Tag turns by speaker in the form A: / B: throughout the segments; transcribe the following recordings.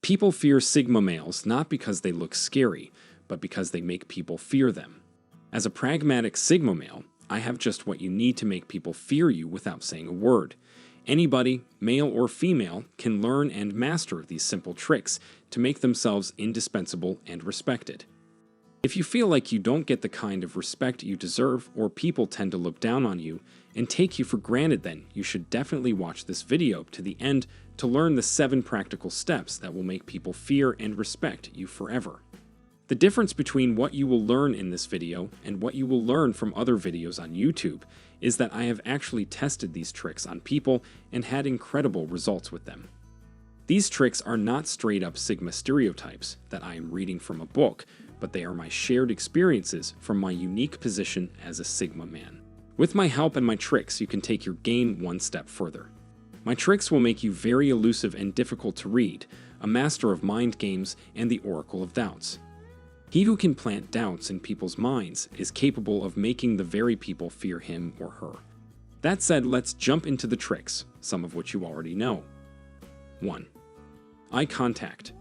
A: People fear Sigma males not because they look scary, but because they make people fear them. As a pragmatic Sigma male, I have just what you need to make people fear you without saying a word. Anybody, male or female, can learn and master these simple tricks to make themselves indispensable and respected. If you feel like you don't get the kind of respect you deserve, or people tend to look down on you and take you for granted, then you should definitely watch this video to the end to learn the 7 practical steps that will make people fear and respect you forever. The difference between what you will learn in this video and what you will learn from other videos on YouTube is that I have actually tested these tricks on people and had incredible results with them. These tricks are not straight-up Sigma stereotypes that I am reading from a book, but they are my shared experiences from my unique position as a Sigma man. With my help and my tricks, you can take your game one step further. My tricks will make you very elusive and difficult to read, a master of mind games and the Oracle of Doubts. He who can plant doubts in people's minds is capable of making the very people fear him or her. That said, let's jump into the tricks, some of which you already know. 1. Eye contact.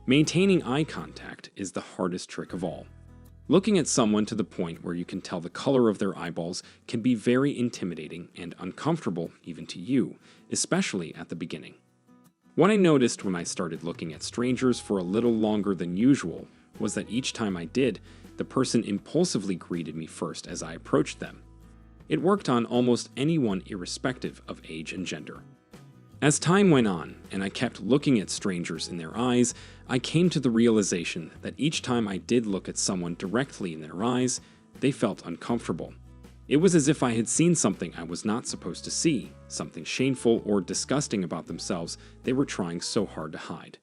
A: Maintaining eye contact is the hardest trick of all. Looking at someone to the point where you can tell the color of their eyeballs can be very intimidating and uncomfortable even to you, especially at the beginning. What I noticed when I started looking at strangers for a little longer than usual was that each time I did, the person impulsively greeted me first as I approached them. It worked on almost anyone irrespective of age and gender. As time went on, and I kept looking at strangers in their eyes, I came to the realization that each time I did look at someone directly in their eyes, they felt uncomfortable. It was as if I had seen something I was not supposed to see, something shameful or disgusting about themselves they were trying so hard to hide.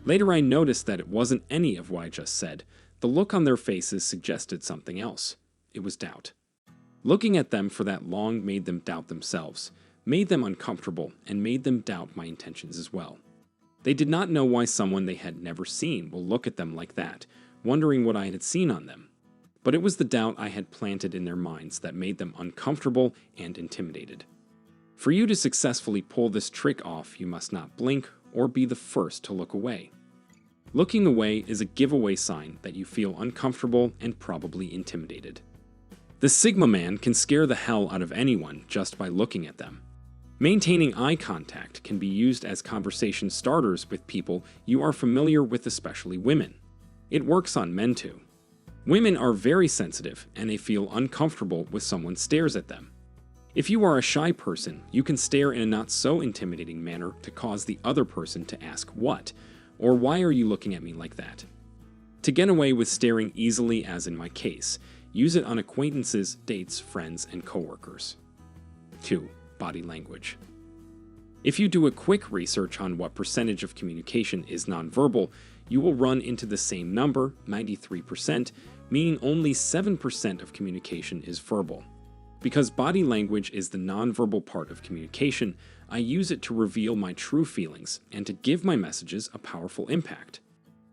A: Later I noticed that it wasn't any of what I just said. The look on their faces suggested something else. It was doubt. Looking at them for that long made them doubt themselves, made them uncomfortable, and made them doubt my intentions as well. They did not know why someone they had never seen will look at them like that, wondering what I had seen on them. But it was the doubt I had planted in their minds that made them uncomfortable and intimidated. For you to successfully pull this trick off, you must not blink or be the first to look away. Looking away is a giveaway sign that you feel uncomfortable and probably intimidated. The Sigma man can scare the hell out of anyone just by looking at them. Maintaining eye contact can be used as conversation starters with people you are familiar with, especially women. It works on men too. Women are very sensitive and they feel uncomfortable when someone stares at them. If you are a shy person, you can stare in a not so intimidating manner to cause the other person to ask what, or why are you looking at me like that? To get away with staring easily, as in my case, use it on acquaintances, dates, friends, and coworkers. 2. Body language. If you do a quick research on what percentage of communication is nonverbal, you will run into the same number, 93%, meaning only 7% of communication is verbal. Because body language is the nonverbal part of communication, I use it to reveal my true feelings and to give my messages a powerful impact.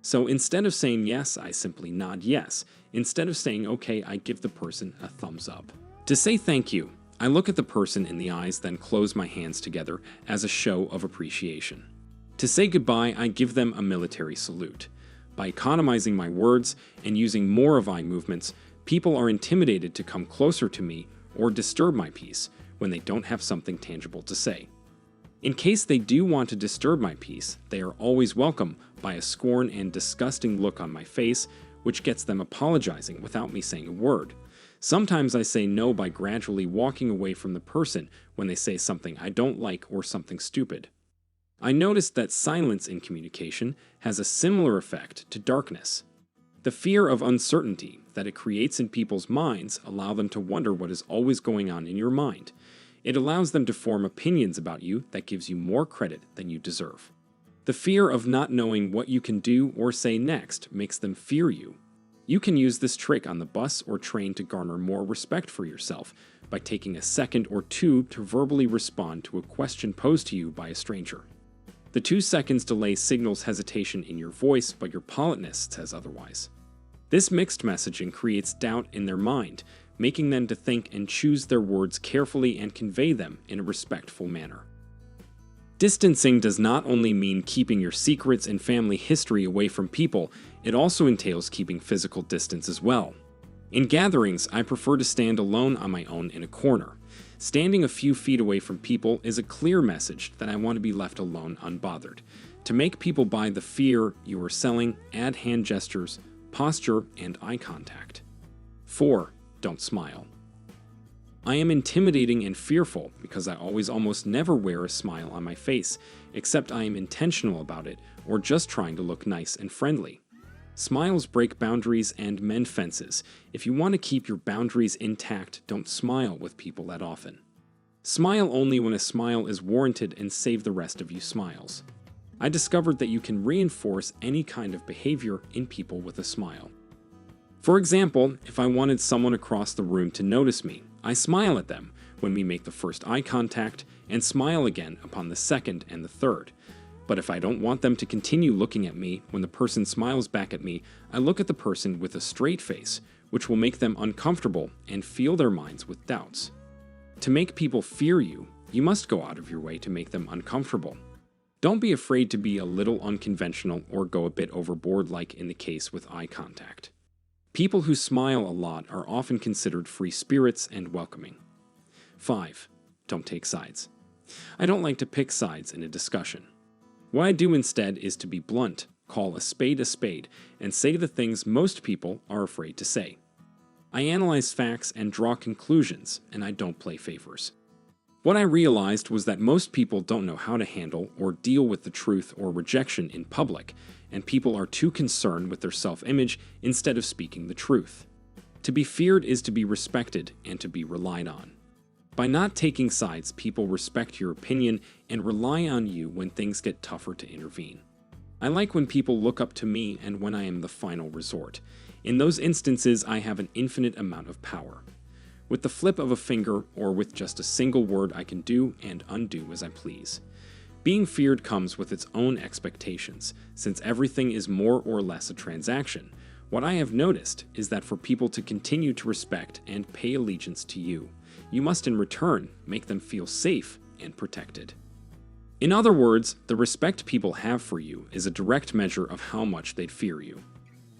A: So instead of saying yes, I simply nod yes. Instead of saying okay, I give the person a thumbs up. To say thank you, I look at the person in the eyes, then close my hands together as a show of appreciation. To say goodbye, I give them a military salute. By economizing my words and using more of eye movements, people are intimidated to come closer to me or disturb my peace when they don't have something tangible to say. In case they do want to disturb my peace, they are always welcome by a scorn and disgusting look on my face, which gets them apologizing without me saying a word. Sometimes I say no by gradually walking away from the person when they say something I don't like or something stupid. I noticed that silence in communication has a similar effect to darkness. The fear of uncertainty that it creates in people's minds allow them to wonder what is always going on in your mind. It allows them to form opinions about you that gives you more credit than you deserve. The fear of not knowing what you can do or say next makes them fear you. You can use this trick on the bus or train to garner more respect for yourself by taking a second or two to verbally respond to a question posed to you by a stranger. The 2 seconds delay signals hesitation in your voice, but your politeness says otherwise. This mixed messaging creates doubt in their mind, making them to think and choose their words carefully and convey them in a respectful manner. Distancing does not only mean keeping your secrets and family history away from people, it also entails keeping physical distance as well. In gatherings, I prefer to stand alone on my own in a corner. Standing a few feet away from people is a clear message that I want to be left alone unbothered. To make people buy the fear you are selling, add hand gestures, posture, and eye contact. 4. Don't smile. I am intimidating and fearful because I almost never wear a smile on my face, except I am intentional about it or just trying to look nice and friendly. Smiles break boundaries and mend fences. If you want to keep your boundaries intact, don't smile with people that often. Smile only when a smile is warranted and save the rest of you smiles. I discovered that you can reinforce any kind of behavior in people with a smile. For example, if I wanted someone across the room to notice me, I smile at them when we make the first eye contact and smile again upon the second and the third. But if I don't want them to continue looking at me when the person smiles back at me, I look at the person with a straight face, which will make them uncomfortable and fill their minds with doubts. To make people fear you, you must go out of your way to make them uncomfortable. Don't be afraid to be a little unconventional or go a bit overboard like in the case with eye contact. People who smile a lot are often considered free spirits and welcoming. 5. Don't take sides. I don't like to pick sides in a discussion. What I do instead is to be blunt, call a spade, and say the things most people are afraid to say. I analyze facts and draw conclusions, and I don't play favors. What I realized was that most people don't know how to handle or deal with the truth or rejection in public, and people are too concerned with their self-image instead of speaking the truth. To be feared is to be respected and to be relied on. By not taking sides, people respect your opinion and rely on you when things get tougher to intervene. I like when people look up to me and when I am the final resort. In those instances, I have an infinite amount of power. With the flip of a finger or with just a single word, I can do and undo as I please. Being feared comes with its own expectations, since everything is more or less a transaction. What I have noticed is that for people to continue to respect and pay allegiance to you, you must in return make them feel safe and protected. In other words, the respect people have for you is a direct measure of how much they'd fear you.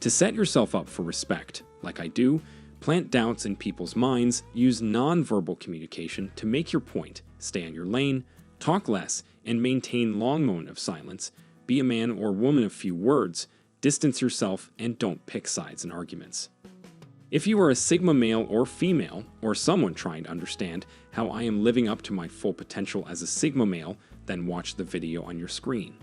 A: To set yourself up for respect, like I do, plant doubts in people's minds, use non-verbal communication to make your point, stay on your lane, talk less, and maintain long moment of silence, be a man or woman of few words, distance yourself, and don't pick sides in arguments. If you are a Sigma male or female, or someone trying to understand how I am living up to my full potential as a Sigma male, then watch the video on your screen.